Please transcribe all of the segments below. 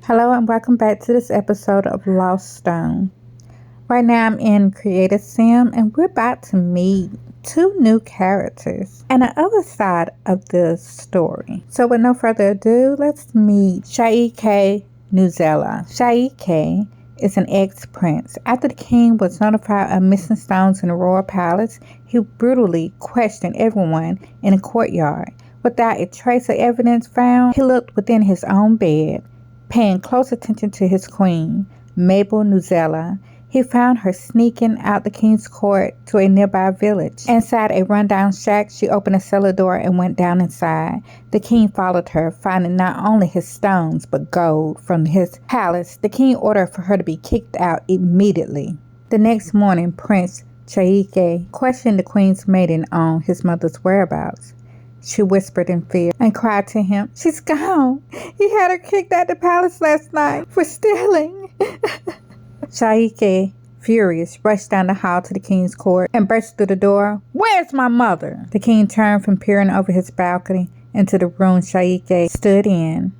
Hello and welcome back to this episode of Lost Stone. Right now I'm in Creative Sim and we're about to meet two new characters and the other side of the story. So with no further ado, let's meet Chaekay Nuzela. Chaekay is an ex-prince. After the king was notified of missing stones in the royal palace, he brutally questioned everyone in the courtyard. Without a trace of evidence found, he looked within his own bed. Paying close attention to his queen, Mabel Nuzela, he found her sneaking out the king's court to a nearby village. Inside a rundown shack, she opened a cellar door and went down inside. The king followed her, finding not only his stones but gold from his palace. The king ordered for her to be kicked out immediately. The next morning, Prince Chaekay questioned the queen's maiden on his mother's whereabouts. She whispered in fear and cried to him, "She's gone. He had her kicked out the palace last night for stealing." Chaekay, furious, rushed down the hall to the king's court and burst through the door. "Where's my mother?" The king turned from peering over his balcony into the room Chaekay stood in.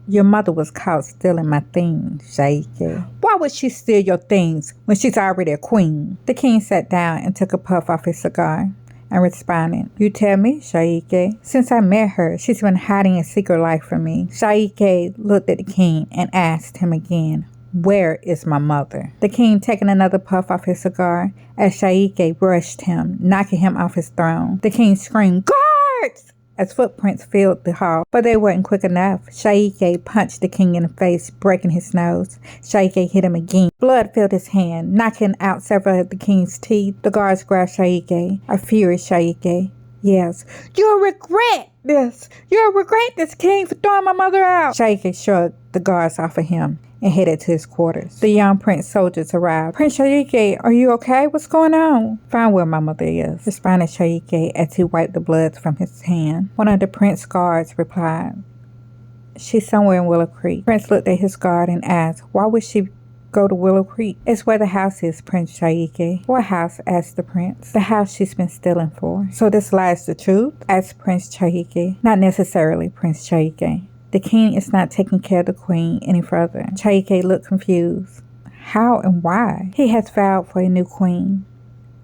"Your mother was caught stealing my things, Chaekay." "Why would she steal your things when she's already a queen?" The king sat down and took a puff off his cigar and responded, "You tell me, Chaekay. Since I met her, she's been hiding a secret life from me." Chaekay looked at the king and asked him again, "Where is my mother?" The king taking another puff off his cigar as Chaekay rushed him, knocking him off his throne. The king screamed, "Guards!" as footprints filled the hall, but they weren't quick enough. Chaekay punched the king in the face, breaking his nose. Chaekay hit him again. Blood filled his hand, knocking out several of the king's teeth. The guards grabbed Chaekay. A furious Chaekay yells, "You'll regret this! You'll regret this, king, for throwing my mother out!" Chaekay shrugged the guards off of him and headed to his quarters. The young prince soldiers arrived. "Prince Chaekay, are you okay? What's going on?" "Find where my mother is," responded Chaekay as he wiped the blood from his hand. One of the prince's guards replied, "She's somewhere in Willow Creek." Prince looked at his guard and asked, "Why would she go to Willow Creek?" "It's where the house is, Prince Chaekay." "What house?" asked the prince. "The house she's been stealing for." "So this lies the truth?" asked Prince Chaekay. "Not necessarily, Prince Chaekay. The king is not taking care of the queen any further." Chaekay looked confused. "How and why?" "He has vowed for a new queen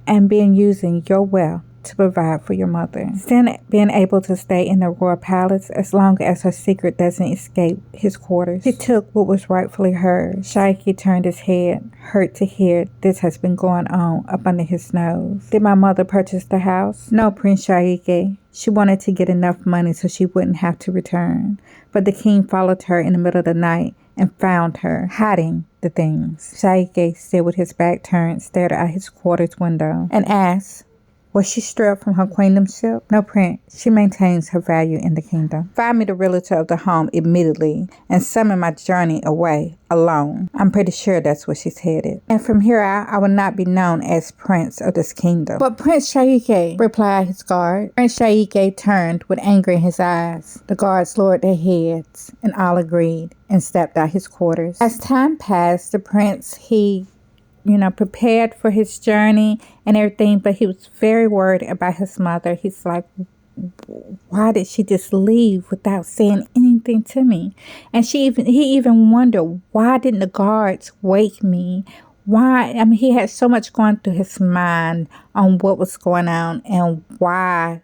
and been using your wealth to provide for your mother, still being able to stay in the royal palace as long as her secret doesn't escape his quarters. He took what was rightfully hers." Chaekay turned his head, hurt to hear this has been going on up under his nose. "Did my mother purchase the house?" "No, Prince Chaekay. She wanted to get enough money so she wouldn't have to return. But the king followed her in the middle of the night and found her hiding the things." Chaekay, still with his back turned, stared out his quarters window and asked, "Was she stripped from her queendomship?" "No, Prince. She maintains her value in the kingdom." "Find me the realtor of the home immediately and summon my journey away alone. I'm pretty sure that's where she's headed. And from here out, I will not be known as prince of this kingdom." "But Prince Chaekay," replied his guard. Prince Chaekay turned with anger in his eyes. The guards lowered their heads and all agreed and stepped out his quarters. As time passed, the prince, he prepared for his journey and everything, but he was very worried about his mother. He's like, "Why did she just leave without saying anything to me?" And he even wondered, "Why didn't the guards wake me? Why?" I mean, he had so much going through his mind on what was going on and why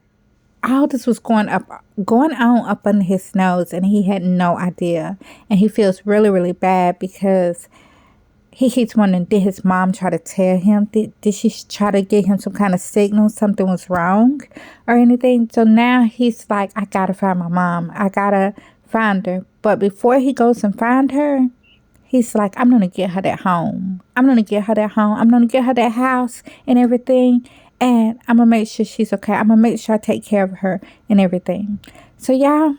all this was going on up under his nose, and he had no idea. And he feels really, really bad because he keeps wondering, did his mom try to tell him? Did she try to give him some kind of signal something was wrong or anything? So now he's like, I gotta find my mom. I gotta find her. But before he goes and find her, he's like, I'm gonna get her that home. I'm gonna get her that home. I'm gonna get her that house and everything. And I'm gonna make sure she's okay. I'm gonna make sure I take care of her and everything. So y'all,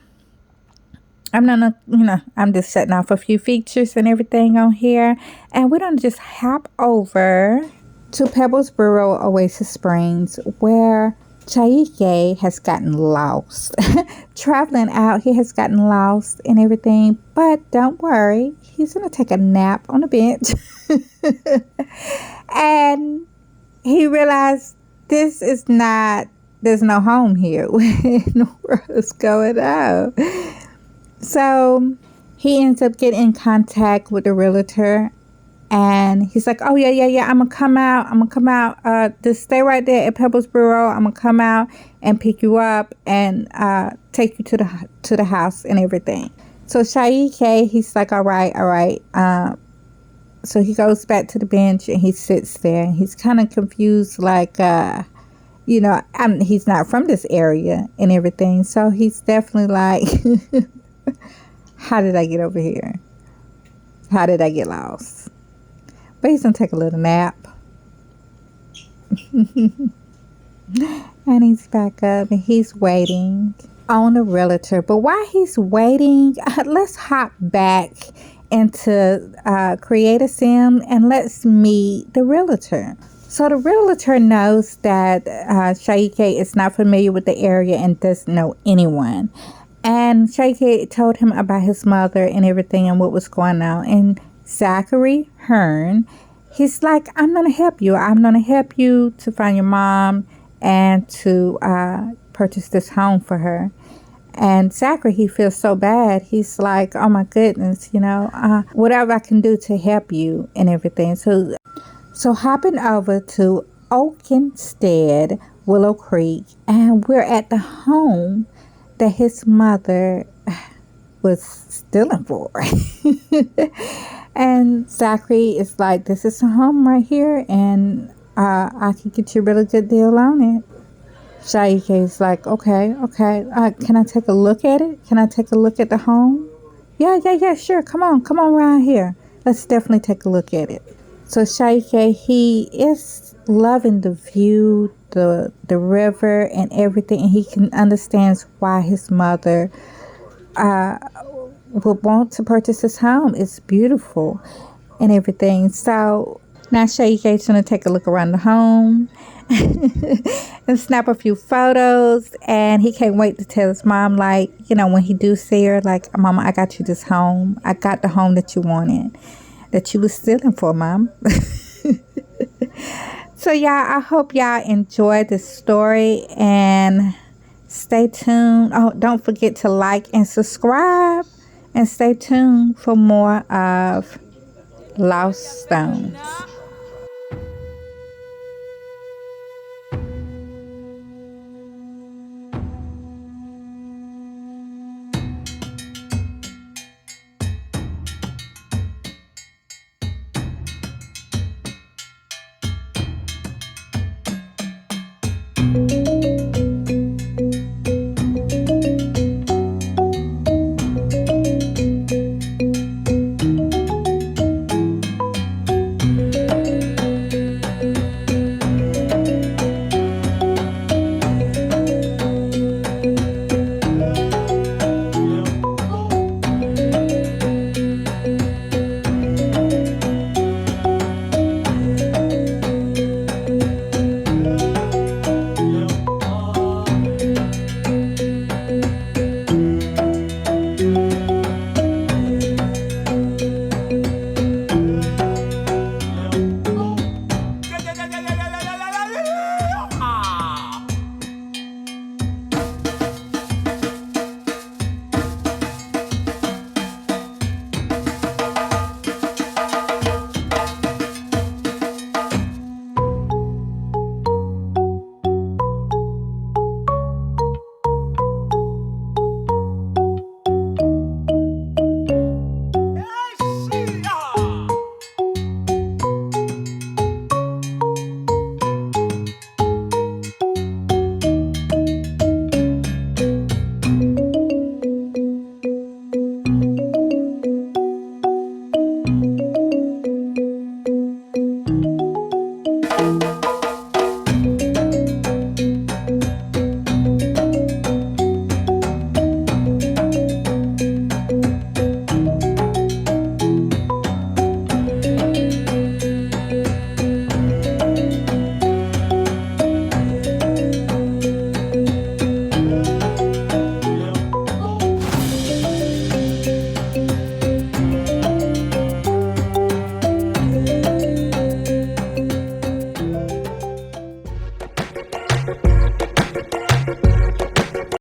I'm just setting off a few features and everything on here. And we're going to just hop over to Pebbles Borough Oasis Springs, where Chaekay has gotten lost. Traveling out, he has gotten lost and everything. But don't worry, he's going to take a nap on the bench. And he realized there's no home here. What in the world is going on? So he ends up getting in contact with the realtor, and he's like, oh yeah, I'm gonna come out, just stay right there at Pebbles Bureau. I'm gonna come out and pick you up and take you to the house and everything. So Chaekay, he's like, all right. So he goes back to the bench and he sits there and he's kind of confused, like, he's not from this area and everything. So he's definitely like, how did I get over here? How did I get lost? But he's going to take a little nap. And he's back up and he's waiting on the realtor. But while he's waiting, let's hop back into Create a Sim and let's meet the realtor. So the realtor knows that Chaekay is not familiar with the area and doesn't know anyone. And Chaekay told him about his mother and everything and what was going on. And Zachery Hearn, he's like, I'm going to help you. I'm going to help you to find your mom and to purchase this home for her. And Zachery, he feels so bad. He's like, oh my goodness, whatever I can do to help you and everything. So hopping over to Oakenstead, Willow Creek, and we're at the home that his mother was stealing for. And Zachery is like, this is a home right here, and I can get you a really good deal on it. Chaekay is like, okay. Can I take a look at it? Can I take a look at the home? Yeah, sure. Come on around here. Let's definitely take a look at it. So Chaekay, he is loving the view, the river and everything, and he can understand why his mother would want to purchase this home. It's beautiful and everything. So now Chaekay's gonna take a look around the home and snap a few photos, and he can't wait to tell his mom, like, when he do see her, like, Mama, I got you this home. I got the home that you wanted, that you was stealing for, Mom. So y'all, I hope y'all enjoyed this story, and stay tuned. Oh, don't forget to like and subscribe, and stay tuned for more of Lost Stones.